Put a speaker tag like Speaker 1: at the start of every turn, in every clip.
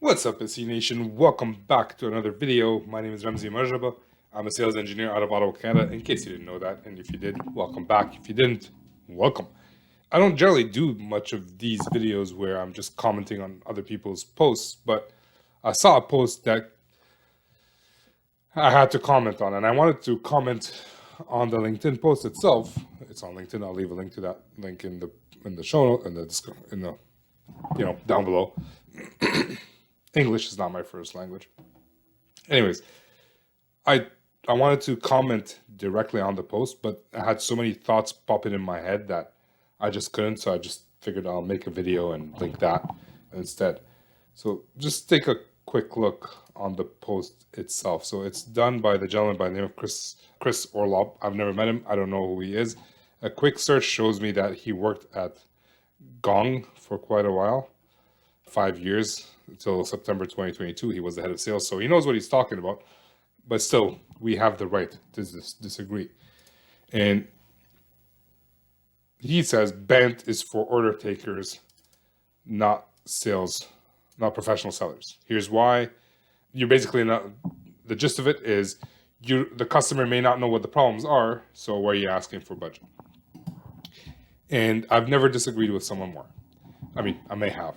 Speaker 1: What's up, SE Nation? Welcome back to another video. My name is Ramzi Marjaba. I'm a sales engineer out of Ottawa, Canada, in case you didn't know that. And if you did, welcome back. If you didn't, welcome. I don't generally do much of these videos where I'm just commenting on other people's posts, but I saw a post that I had to comment on, and I wanted to comment on the LinkedIn post itself. It's on LinkedIn. I'll leave a link to that link in the show note in the down below. English is not my first language. Anyways, I wanted to comment directly on the post, but I had so many thoughts popping in my head that I just couldn't. So I just figured I'll make a video and link that instead. So just take a quick look on the post itself. So it's done by the gentleman by the name of Chris Orlob. I've never met him. I don't know who he is. A quick search shows me that he worked at Gong for quite a while, 5 years until September 2022. He was the head of sales, so he knows what he's talking about. But still, we have the right to disagree. And he says BANT is for order takers, not sales, not professional sellers. Here's why. You're basically not, the gist of it is the customer may not know what the problems are, so why are you asking for budget? And I've never disagreed with someone more. I mean, I may have,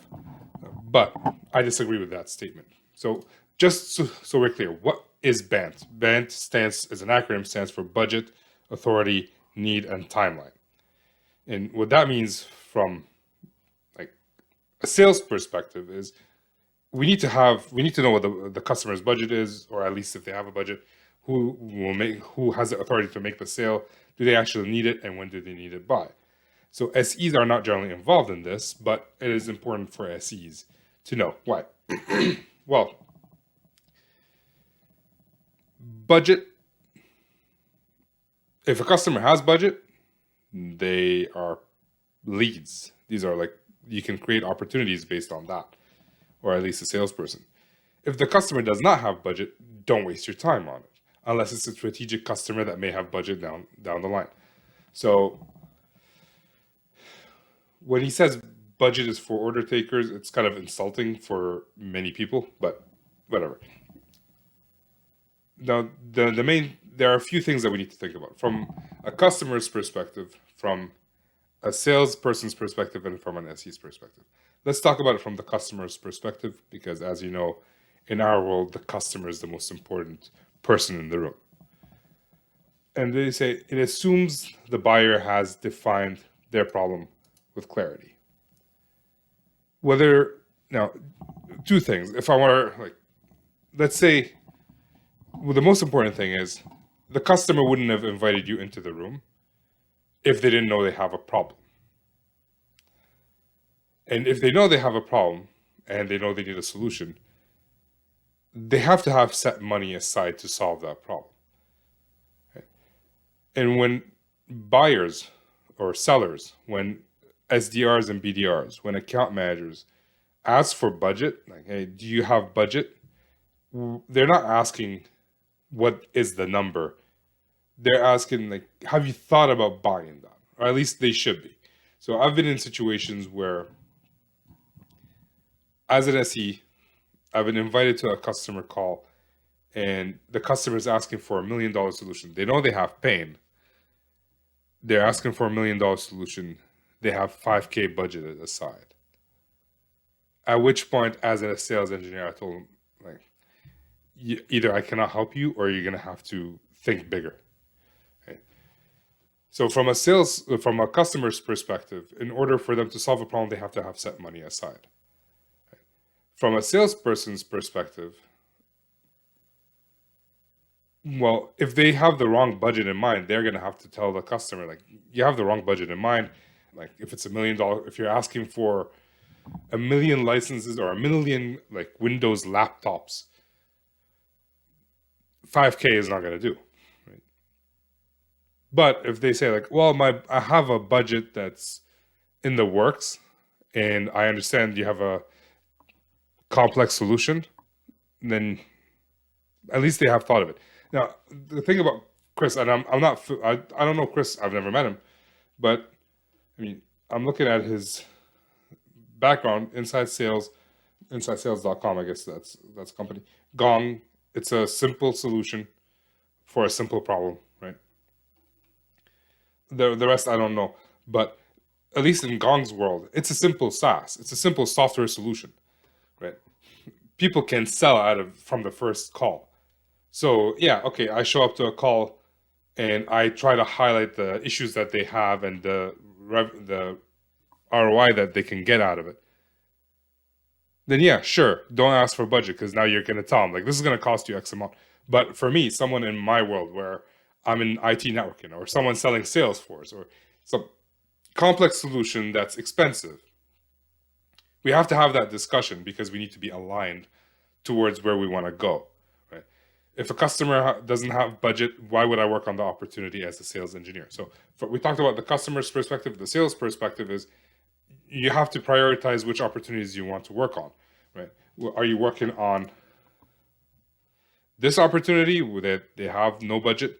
Speaker 1: but I disagree with that statement. So just so we're clear, what is BANT? BANT stands as an acronym, stands for budget, authority, need, and timeline. And what that means from like a sales perspective is we need to know what the customer's budget is, or at least if they have a budget, who has the authority to make the sale, do they actually need it, and when do they need it by? So SEs are not generally involved in this, but it is important for SEs to know. Why? Well, budget, if a customer has budget, they are leads. These are like, you can create opportunities based on that, or at least a salesperson. If the customer does not have budget, don't waste your time on it, unless it's a strategic customer that may have budget down the line. So when he says budget is for order takers, it's kind of insulting for many people, but whatever. Now, there are a few things that we need to think about from a customer's perspective, from a salesperson's perspective, and from an SE's perspective. Let's talk about it from the customer's perspective, because as you know, in our world, the customer is the most important person in the room. And they say it assumes the buyer has defined their problem with clarity. Now, two things. If I want to, let's say, well, the most important thing is the customer wouldn't have invited you into the room if they didn't know they have a problem. And if they know they have a problem and they know they need a solution, they have to have set money aside to solve that problem. Okay? And when buyers or sellers, when SDRs and BDRs, when account managers ask for budget, like, hey, do you have budget? They're not asking what is the number. They're asking, like, have you thought about buying that? Or at least they should be. So I've been in situations where, as an SE, I've been invited to a customer call and the customer is asking for $1 million solution. They know they have pain. They're asking for $1 million solution. They have $5K budgeted aside. At which point, as a sales engineer, I told them, like, either I cannot help you or you're going to have to think bigger. Okay? So from a customer's perspective, in order for them to solve a problem, they have to have set money aside. Okay? From a salesperson's perspective, well, if they have the wrong budget in mind, they're going to have to tell the customer, like, you have the wrong budget in mind. Like, if it's $1 million, if you're asking for 1 million licenses or 1 million like Windows laptops, 5K is not going to do. Right? But if they say, like, well, I have a budget that's in the works, and I understand you have a complex solution, then at least they have thought of it. Now, the thing about Chris, and I don't know Chris, I've never met him, but I mean, I'm looking at his background, inside sales, InsideSales.com, I guess that's a company. Gong, it's a simple solution for a simple problem, right? The rest I don't know, but at least in Gong's world, it's a simple SaaS. It's a simple software solution, right? People can sell out of from the first call. So yeah, okay, I show up to a call and I try to highlight the issues that they have and the ROI that they can get out of it. Then yeah, sure, don't ask for budget because now you're gonna tell them like this is gonna cost you X amount. But for me, someone in my world where I'm in IT networking or someone selling Salesforce or some complex solution that's expensive, we have to have that discussion because we need to be aligned towards where we want to go, right? If a customer doesn't have budget, why would I work on the opportunity as a sales engineer? So we talked about the customer's perspective. The sales perspective is you have to prioritize which opportunities you want to work on, right? Are you working on this opportunity where they have no budget,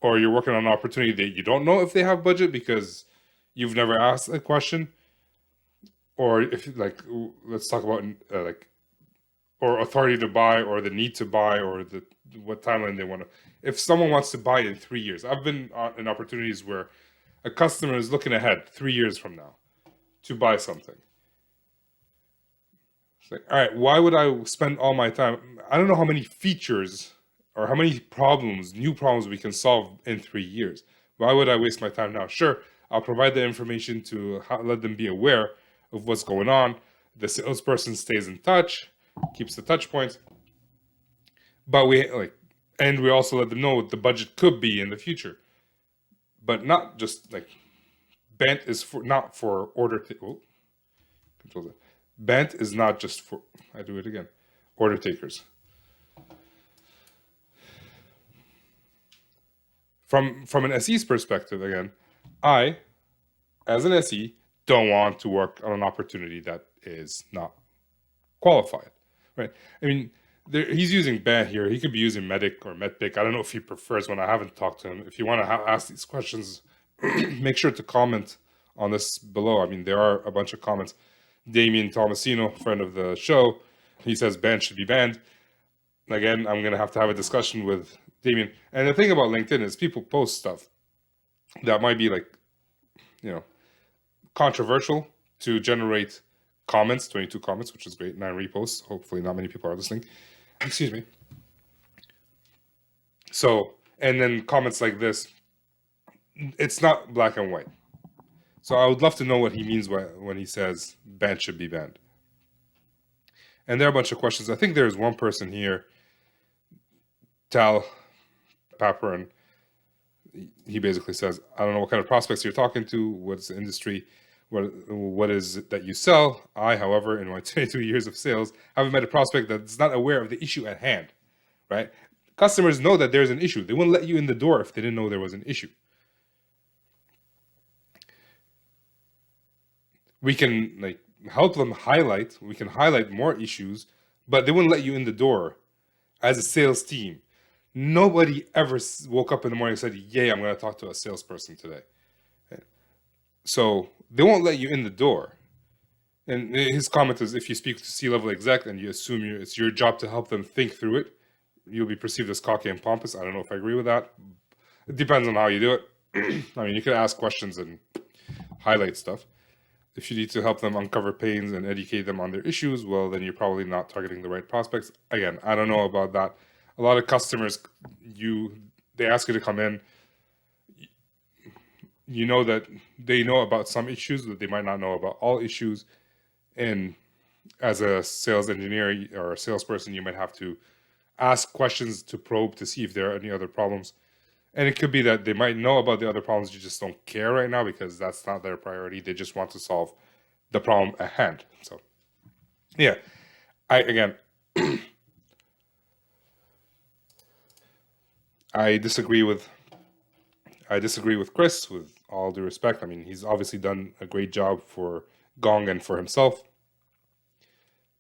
Speaker 1: or you're working on an opportunity that you don't know if they have budget because you've never asked a question, or if like let's talk about like or authority to buy or the need to buy or the what timeline they want to. If someone wants to buy in 3 years, I've been in opportunities where a customer is looking ahead 3 years from now to buy something. It's like, all right, why would I spend all my time? I don't know how many features or how many problems, new problems we can solve in 3 years. Why would I waste my time now? Sure, I'll provide the information to let them be aware of what's going on. The salesperson stays in touch, keeps the touch points, but we also let them know what the budget could be in the future, but not just like BANT is for not for control that. BANT is not just for, I do it again, order takers. From an SE's perspective, again, I, as an SE, don't want to work on an opportunity that is not qualified, right? I mean, he's using BANT here. He could be using Medic or MedPick. I don't know if he prefers one. I haven't talked to him. If you want to ask these questions, make sure to comment on this below. I mean, there are a bunch of comments. Damien Tomasino, friend of the show, he says BANT should be banned. Again, I'm going to have a discussion with Damien. And the thing about LinkedIn is people post stuff that might be like, controversial to generate comments, 22 comments, which is great, 9 reposts. Hopefully not many people are listening. Excuse me. So, and then comments like this, it's not black and white. So I would love to know what he means when he says BANT should be banned. And there are a bunch of questions. I think there's one person here, Tal Paparan. He basically says, I don't know what kind of prospects you're talking to. What's the industry? What is it that you sell? I, however, in my 22 years of sales, haven't met a prospect that's not aware of the issue at hand, right? Customers know that there's an issue. They wouldn't let you in the door if they didn't know there was an issue. We can help them highlight. We can highlight more issues, but they wouldn't let you in the door as a sales team. Nobody ever woke up in the morning and said, "Yay, I'm going to talk to a salesperson today." So they won't let you in the door. And his comment is, if you speak to C-level exec and you assume it's your job to help them think through it, you'll be perceived as cocky and pompous. I don't know if I agree with that. It depends on how you do it. I mean, you can ask questions and highlight stuff. If you need to help them uncover pains and educate them on their issues, well, then you're probably not targeting the right prospects. Again, I don't know about that. A lot of customers, they ask you to come in. You know that they know about some issues, but they might not know about all issues. And as a sales engineer or a salesperson, you might have to ask questions to probe to see if there are any other problems. And it could be that they might know about the other problems, you just don't care right now because that's not their priority. They just want to solve the problem at hand. So, yeah, I disagree with Chris with all due respect. I mean, he's obviously done a great job for Gong and for himself,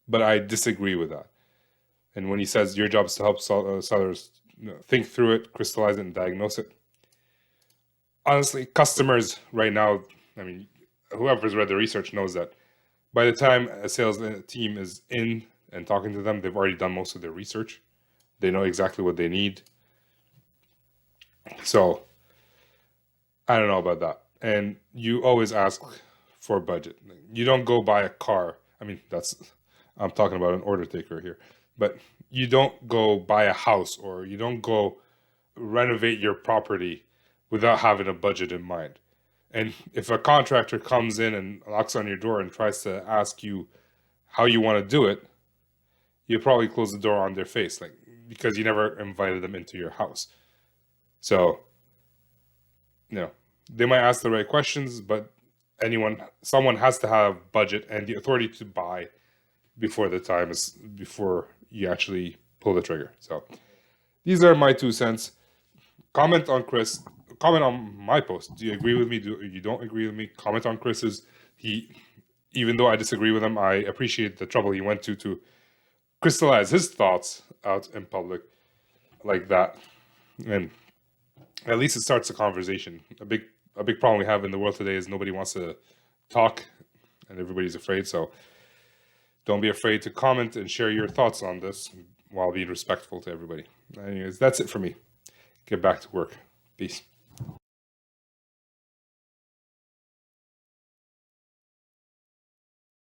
Speaker 1: but I disagree with that. And when he says your job is to help sellers think through it, crystallize it, and diagnose it. Honestly, customers right now, I mean, whoever's read the research knows that by the time a sales team is in and talking to them, they've already done most of their research. They know exactly what they need. So I don't know about that. And you always ask for a budget. You don't go buy a car. I mean, I'm talking about an order taker here. But you don't go buy a house, or you don't go renovate your property without having a budget in mind. And if a contractor comes in and knocks on your door and tries to ask you how you want to do it, you probably close the door on their face, like, because you never invited them into your house. So, they might ask the right questions, but someone has to have budget and the authority to buy before you actually pull the trigger. So these are my 2 cents. Comment on my post. Do you agree with me? Do you don't agree with me? Comment on Chris's. Even though I disagree with him, I appreciate the trouble he went to crystallize his thoughts out in public like that. And at least it starts a conversation. A big problem we have in the world today is nobody wants to talk and everybody's afraid. So don't be afraid to comment and share your thoughts on this while being respectful to everybody. Anyways, that's it for me. Get back to work. Peace.